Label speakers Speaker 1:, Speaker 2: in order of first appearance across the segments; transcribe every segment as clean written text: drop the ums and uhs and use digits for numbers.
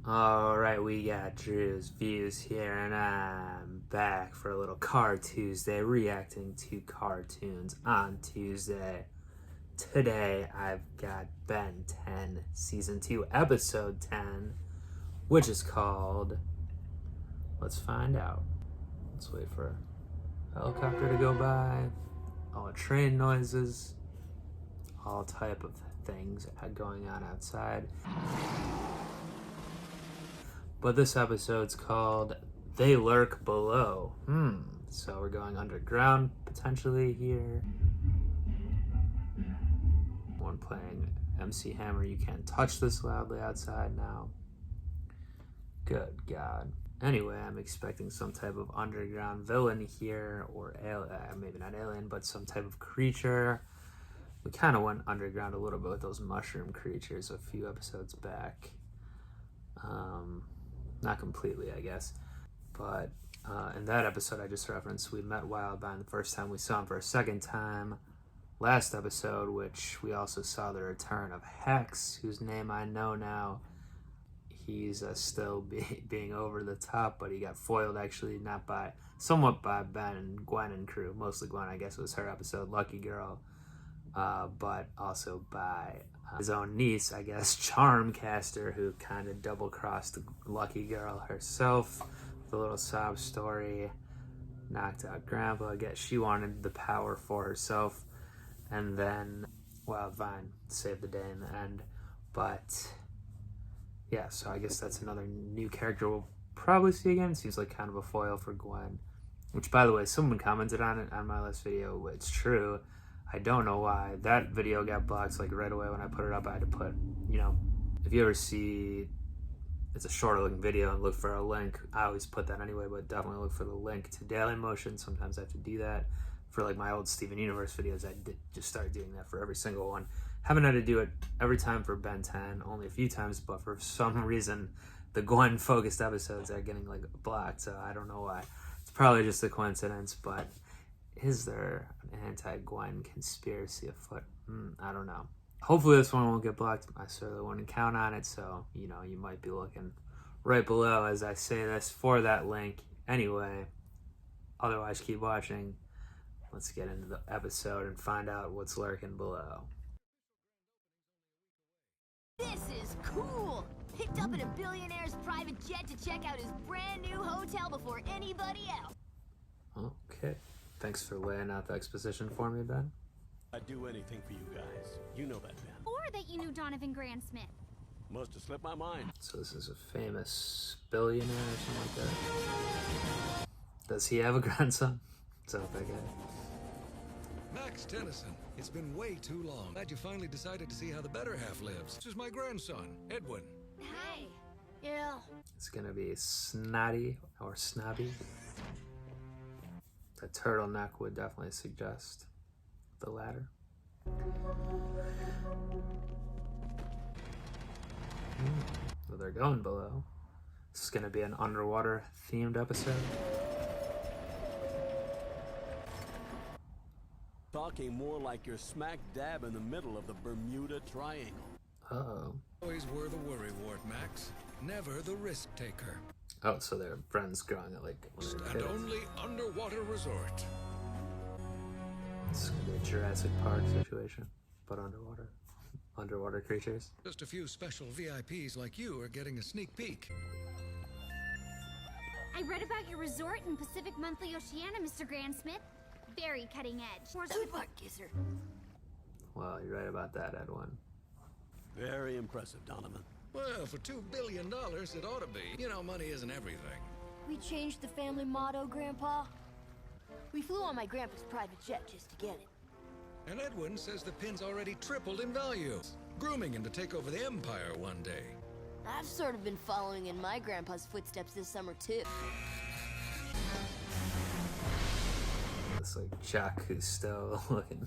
Speaker 1: Alright, we got Drewz Viewz here, and I'm back for a little CarTuesday, reacting to cartoons on Tuesday. Today, I've got Ben 10, Season 2, Episode 10, which is called... Let's find out. Let's wait for a helicopter to go by, all the train noises, all type of things going on outside. But this episode's called They Lurk Below. So we're going underground potentially here. One playing MC Hammer, you can't touch this loudly outside now. Good God. Anyway, I'm expecting some type of underground villain here, or maybe not alien, but some type of creature. We kind of went underground a little bit with those mushroom creatures a few episodes back. Not completely, I guess, but in that episode I just referenced, we met Wildbind the first time. We saw him for a second time last episode, which we also saw the return of Hex, whose name I know now. He's still being over the top, but he got foiled actually, somewhat by Ben and Gwen and crew, mostly Gwen, I guess it was her episode, Lucky Girl, but also by his own niece, I guess, Charmcaster, who kind of double-crossed Lucky Girl herself with a little sob story, knocked out Grandpa. I guess she wanted the power for herself, and then Wildvine saved the day in the end. But yeah, so I guess that's another new character we'll probably see again. Seems like kind of a foil for Gwen, which, by the way, someone commented on it on my last video. It's true. I don't know why. That video got blocked like right away when I put it up. I had to put, if you ever see, it's a shorter looking video and look for a link. I always put that anyway, but definitely look for the link to Daily Motion. Sometimes I have to do that. For like my old Steven Universe videos, I just started doing that for every single one. Haven't had to do it every time for Ben 10, only a few times, but for some reason, the Gwen focused episodes are getting like blocked, so I don't know why. It's probably just a coincidence, but is there an anti-Gwen conspiracy afoot? I don't know. Hopefully this one won't get blocked. I certainly wouldn't count on it, so, you might be looking right below as I say this for that link. Anyway, otherwise keep watching. Let's get into the episode and find out what's lurking below.
Speaker 2: This is cool! Picked up in a billionaire's private jet to check out his brand new hotel before anybody else.
Speaker 1: Okay. Thanks for laying out the exposition for me, Ben.
Speaker 3: I'd do anything for you guys. You know that, Ben.
Speaker 4: Or that you knew Donovan Grandsmith.
Speaker 3: Must have slipped my mind.
Speaker 1: So this is a famous billionaire or something like that. Does he have a grandson? Is that guy?
Speaker 5: Max Tennyson, it's been way too long. Glad you finally decided to see how the better half lives. This is my grandson, Edwin.
Speaker 2: Hi. Yeah.
Speaker 1: It's gonna be snotty or snobby. The turtleneck would definitely suggest the latter. So they're going below. This is gonna be an underwater themed episode.
Speaker 3: Talking more like you're smack dab in the middle of the Bermuda Triangle.
Speaker 1: Uh-oh.
Speaker 5: Always were the worrywart, Max. Never the risk taker.
Speaker 1: Oh, so they're friends growing at like when they were
Speaker 5: And
Speaker 1: kids.
Speaker 5: only underwater resort.
Speaker 1: It's gonna be a Jurassic Park situation, but underwater. Underwater creatures.
Speaker 5: Just a few special VIPs like you are getting a sneak peek.
Speaker 4: I read about your resort in Pacific Monthly Oceania, Mr. Grandsmith. Very cutting edge.
Speaker 2: Good luck, Kisser.
Speaker 1: Well, you're right about that, Edwin.
Speaker 3: Very impressive, Donovan.
Speaker 5: Well, for $2 billion, it ought to be. Money isn't everything.
Speaker 2: We changed the family motto, Grandpa. We flew on my grandpa's private jet just to get it.
Speaker 5: And Edwin says the pin's already tripled in value. Grooming him to take over the empire one day.
Speaker 2: I've sort of been following in my grandpa's footsteps this summer, too.
Speaker 1: It's like Jacques Cousteau looking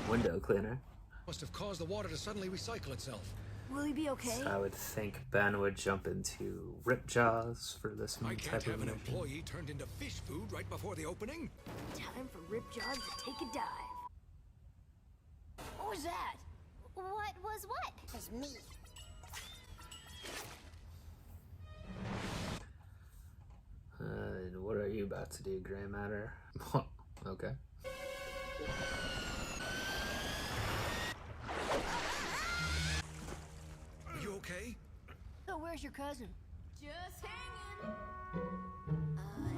Speaker 1: window cleaner.
Speaker 5: Must have caused the water to suddenly recycle itself.
Speaker 2: Will he be okay?
Speaker 1: So I would think Ben would jump into Rip Jaws for this
Speaker 5: I
Speaker 1: type
Speaker 5: can't
Speaker 1: of
Speaker 5: have an
Speaker 1: movie.
Speaker 5: employee turned into fish food right before the opening.
Speaker 2: Time for Rip Jaws to take a dive. What was that?
Speaker 4: What was what?
Speaker 2: It was me.
Speaker 1: about to do gray matter. Okay.
Speaker 5: Are you okay?
Speaker 2: So where's your cousin? Just hanging.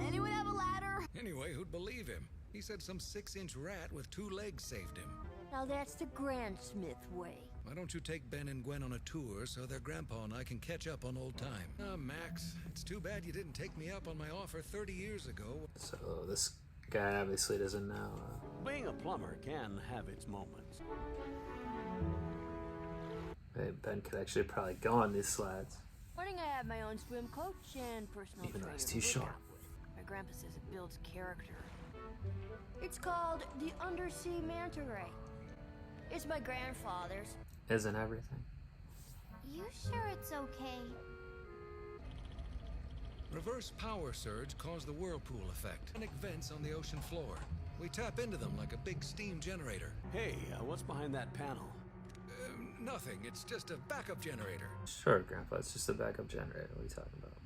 Speaker 2: Anyone have a ladder?
Speaker 5: Anyway, who'd believe him? He said some 6-inch rat with 2 legs saved him.
Speaker 2: Now that's the Grandsmith way.
Speaker 5: Why don't you take Ben and Gwen on a tour so their grandpa and I can catch up on old time? Ah, Max, it's too bad you didn't take me up on my offer 30 years ago.
Speaker 1: So this guy obviously doesn't know.
Speaker 3: Being a plumber can have its moments.
Speaker 1: Hey, Ben could actually probably go on these slides.
Speaker 2: Morning, I have my own swim coach and personal
Speaker 1: Even though
Speaker 2: trainer
Speaker 1: it's
Speaker 2: to
Speaker 1: too
Speaker 2: work
Speaker 1: short.
Speaker 2: out with. My grandpa says it builds character. It's called the undersea manta ray. It's my grandfather's.
Speaker 1: Isn't everything?
Speaker 4: You sure it's okay?
Speaker 5: Reverse power surge caused the whirlpool effect. Volcanic vents on the ocean floor. We tap into them like a big steam generator.
Speaker 3: Hey, what's behind that panel?
Speaker 5: Nothing, it's just a backup generator.
Speaker 1: Sure, Grandpa, it's just a backup generator. What are you talking about?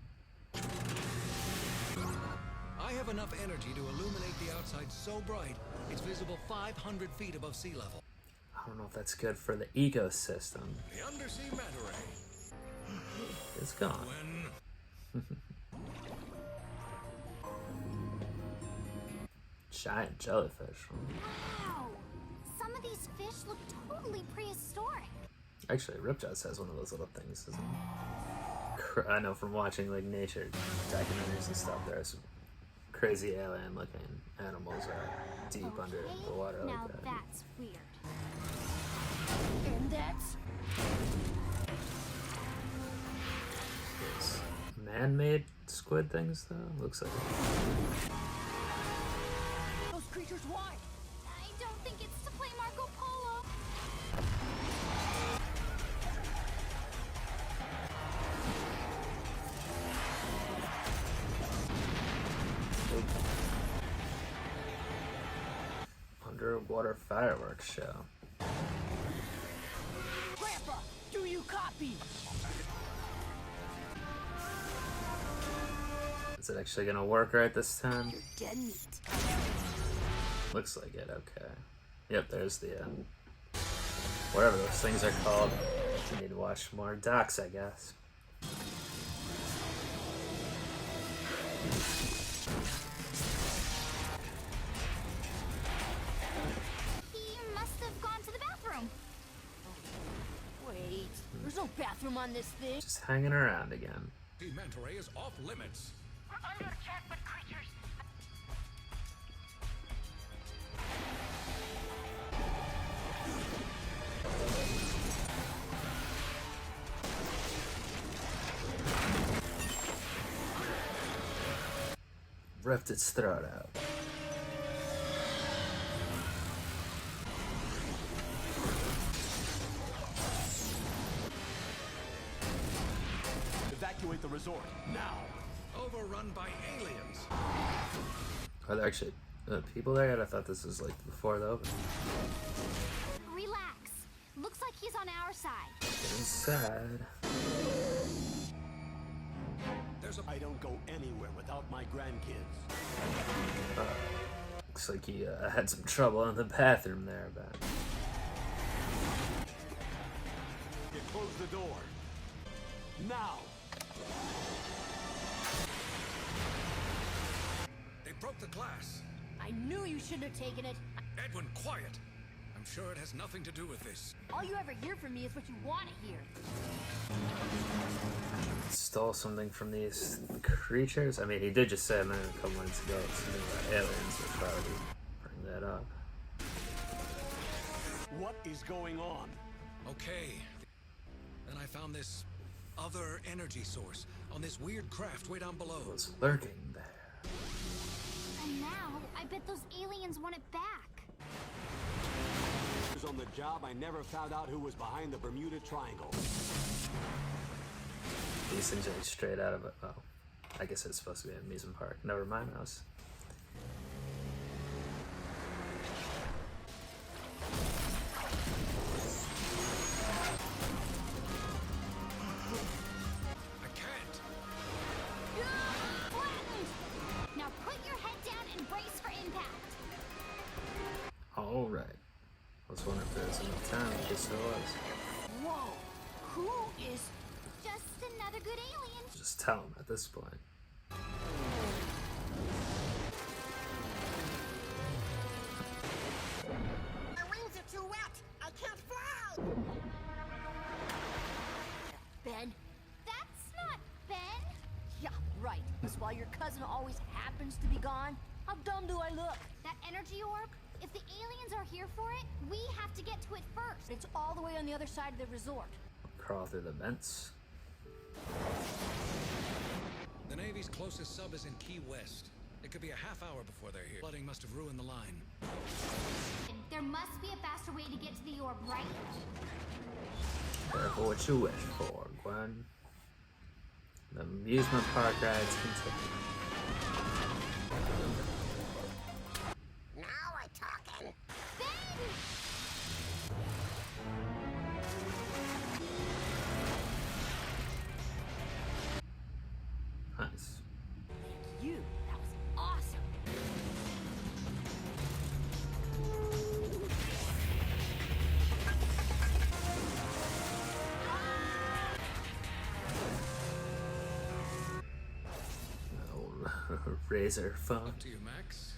Speaker 5: I have enough energy to illuminate the outside so bright, it's visible 500 feet above sea level.
Speaker 1: I don't know if that's good for the ecosystem.
Speaker 5: The undersea manta ray.
Speaker 1: It's gone.
Speaker 5: When
Speaker 1: Giant jellyfish.
Speaker 4: Wow! Some of these fish look totally prehistoric.
Speaker 1: Actually, Ripjaws has one of those little things, doesn't it? I know from watching like nature documentaries and stuff, there's some crazy alien-looking animals deep under the water
Speaker 4: Now
Speaker 1: like that.
Speaker 4: that's weird.
Speaker 2: And that's...
Speaker 1: Those man-made squid things, though, looks like it.
Speaker 2: Those creatures, why?
Speaker 4: I don't think it's to play Marco Polo.
Speaker 1: Underwater fireworks show.
Speaker 2: Grandpa, do you copy?
Speaker 1: Is it actually gonna work right this time?
Speaker 2: You're dead meat.
Speaker 1: Looks like it, okay. Yep, there's the, whatever those things are called. We need to watch more docs, I guess.
Speaker 4: He must have gone to the bathroom.
Speaker 2: Wait, there's no bathroom on this thing.
Speaker 1: Just hanging around again.
Speaker 5: the manta ray is off limits.
Speaker 2: We're under attack by creatures.
Speaker 1: Ripped its throat out.
Speaker 3: Evacuate the resort, now!
Speaker 5: Overrun by aliens.
Speaker 1: Are there actually people there yet? I thought this was like before the opening.
Speaker 4: Relax. Looks like he's on our side.
Speaker 1: Getting sad.
Speaker 3: I don't go anywhere without my grandkids.
Speaker 1: Looks like he had some trouble in the bathroom there, but
Speaker 3: You close the door. Now!
Speaker 5: They broke the glass.
Speaker 2: I knew you shouldn't have taken it.
Speaker 5: Edwin, quiet. I'm sure it has nothing to do with this.
Speaker 2: All you ever hear from me is what you want to hear.
Speaker 1: stole something from these creatures. I mean, he did just say a couple minutes ago something about aliens, so probably bring that up.
Speaker 3: What is going on?
Speaker 5: Okay. Then I found this other energy source on this weird craft way down below.
Speaker 1: It was lurking there.
Speaker 4: And now, I bet those aliens want it back.
Speaker 3: On the job, I never found out who was behind the Bermuda Triangle.
Speaker 1: These things are straight out of it. Oh, I guess it's supposed to be an amusement park. Never mind, I was.
Speaker 5: I can't.
Speaker 4: Flattened! Now put your
Speaker 1: episode was.
Speaker 2: Whoa, who is...
Speaker 4: Just another good alien.
Speaker 1: Just tell him at this point.
Speaker 2: My wings are too wet. I can't fly. Ben?
Speaker 4: That's not Ben.
Speaker 2: Yeah, right. That's why your cousin always happens to be gone. How dumb do I look?
Speaker 4: That energy orb, if the aliens are here for it, we have to get to it first.
Speaker 2: It's all the way on the other side of the resort.
Speaker 1: Crawl through the vents.
Speaker 5: The Navy's closest sub is in Key West. It could be a half hour before they're here. Flooding must have ruined the line.
Speaker 4: There must be a faster way to get to the orb, right?
Speaker 1: Careful what you wish for, Gwen. The amusement park rides continue.
Speaker 2: Now we're talking.
Speaker 1: Nice.
Speaker 2: You, that was awesome.
Speaker 1: Razor phone.
Speaker 5: Up to you, Max.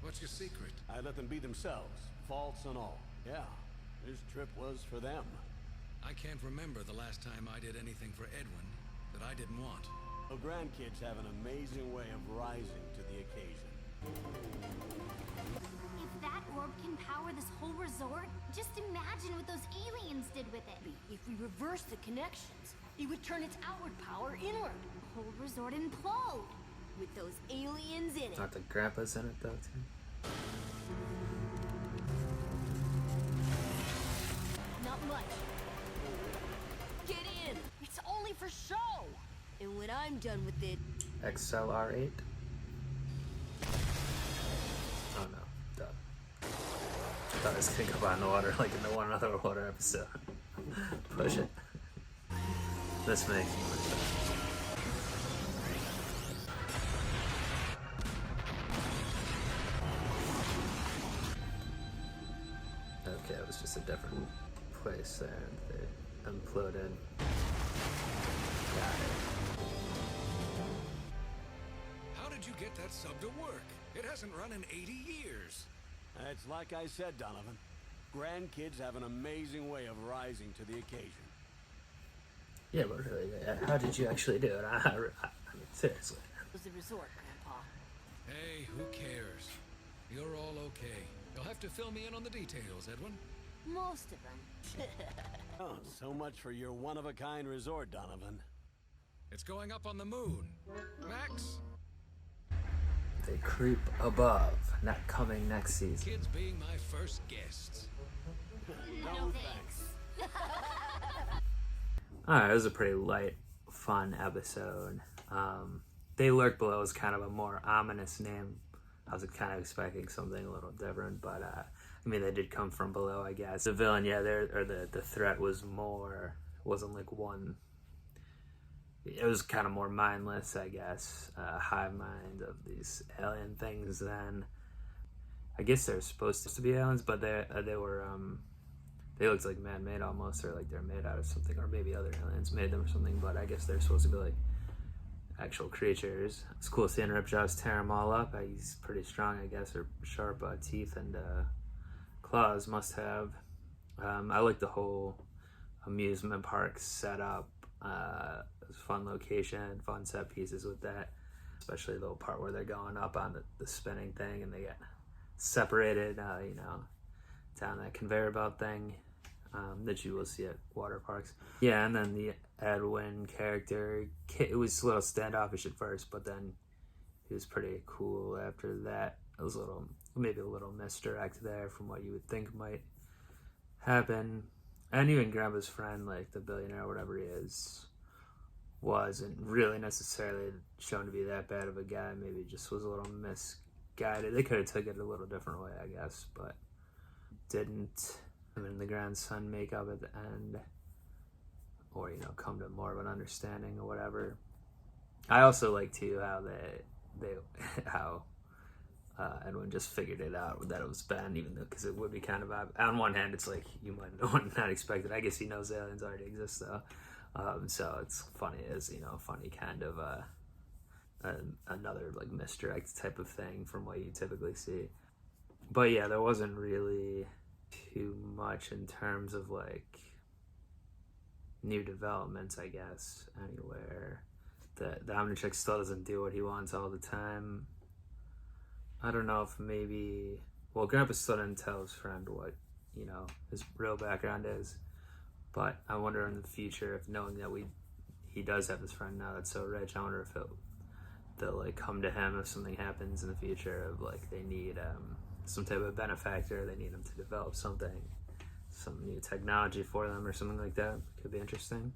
Speaker 5: What's your secret?
Speaker 3: I let them be themselves, faults and all. Yeah, this trip was for them.
Speaker 5: I can't remember the last time I did anything for Edwin that I didn't want.
Speaker 3: The grandkids have an amazing way of rising to the occasion.
Speaker 4: If that orb can power this whole resort, just imagine what those aliens did with it.
Speaker 2: If we reverse the connections, it would turn its outward power inward.
Speaker 4: The whole resort implode.
Speaker 2: With those aliens in it.
Speaker 1: Not the grandpa's in it though, too.
Speaker 2: Not much. Get in. It's only for show. And when I'm done with it...
Speaker 1: XLR8? Oh no, duh. I thought it was gonna go out in the water like in the One Other Water episode. Push it. This makes more sense. Okay, it was just a different place there. They imploded. Got it.
Speaker 5: How did you get that sub to work? It hasn't run in 80 years.
Speaker 3: It's like I said, Donovan. Grandkids have an amazing way of rising to the occasion.
Speaker 1: Yeah, but really, how did you actually do it? I mean, seriously.
Speaker 2: It was the resort, Grandpa.
Speaker 5: Hey, who cares? You're all okay. You'll have to fill me in on the details, Edwin.
Speaker 2: Most of them.
Speaker 3: Oh, so much for your one-of-a-kind resort, Donovan.
Speaker 5: It's going up on the moon. Max?
Speaker 1: They creep above, not coming next season.
Speaker 5: Kids being my first guests.
Speaker 2: No thanks.
Speaker 1: Alright, it was a pretty light, fun episode. They Lurk Below is kind of a more ominous name. I was kind of expecting something a little different, but I mean, they did come from below, I guess. The villain, yeah, the threat was more, wasn't like one. It was kind of more mindless, I guess. Hive mind of these alien things. Then I guess they're supposed to be aliens, but they were they looked like man-made almost, or like they're made out of something, or maybe other aliens made them or something. But I guess they're supposed to be like actual creatures. It's cool seeing Ripjaw's tear them all up. He's pretty strong, I guess, or sharp teeth and claws must have. I like the whole amusement park setup. It was a fun location, fun set pieces with that, especially the part where they're going up on the spinning thing and they get separated, down that conveyor belt thing that you will see at water parks. Yeah, and then the Edwin character, it was a little standoffish at first, but then he was pretty cool after that. It was maybe a little misdirect there from what you would think might happen. And even Grandpa's friend, like the billionaire or whatever he is, wasn't really necessarily shown to be that bad of a guy. Maybe just was a little misguided. They could have took it a little different way, I guess, but didn't. I mean, the grandson make up at the end, or come to more of an understanding or whatever. I also like too how how Edwin just figured it out that it was Ben, even though, because it would be kind of on one hand, it's like you might not expect it. I guess he knows aliens already exist though, so it's funny as funny kind of another like misdirect type of thing from what you typically see. But yeah, there wasn't really too much in terms of like new developments, I guess, anywhere. The Omnitrix still doesn't do what he wants all the time. I don't know if maybe, well, Grandpa still didn't tell his friend what, his real background is. But I wonder in the future, if knowing that he does have his friend now that's so rich, I wonder if they'll like come to him if something happens in the future of like they need some type of benefactor, they need him to develop something, some new technology for them or something like that. Could be interesting.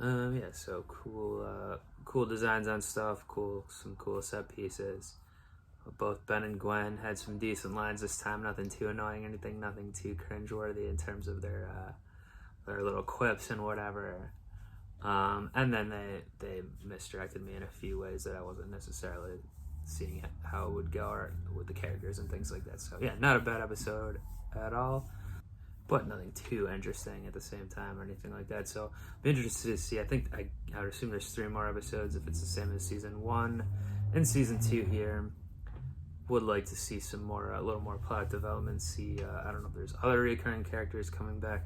Speaker 1: Yeah, so cool designs on stuff, some cool set pieces. Both Ben and Gwen had some decent lines this time, nothing too annoying, nothing too cringeworthy in terms of their little quips and whatever. And then they misdirected me in a few ways that I wasn't necessarily seeing how it would go, or with the characters and things like that. So yeah, not a bad episode at all, but nothing too interesting at the same time or anything like that. So I'll be interested to see. I think I would assume there's 3 more episodes if it's the same as season 1 and season 2 here. Would like to see some more, a little more plot development. See, I don't know if there's other recurring characters coming back.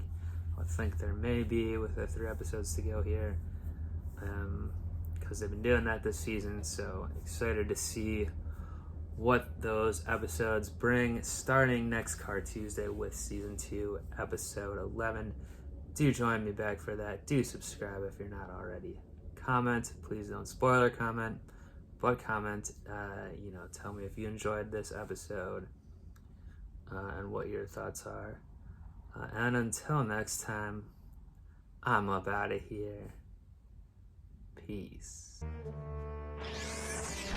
Speaker 1: I think there may be with the 3 episodes to go here, because they've been doing that this season. So excited to see what those episodes bring, starting next CarTuesday with season 2, episode 11. Do join me back for that. Do subscribe if you're not already. Comment, please don't spoiler comment, but comment, tell me if you enjoyed this episode and what your thoughts are. And until next time, I'm up out of here. Peace.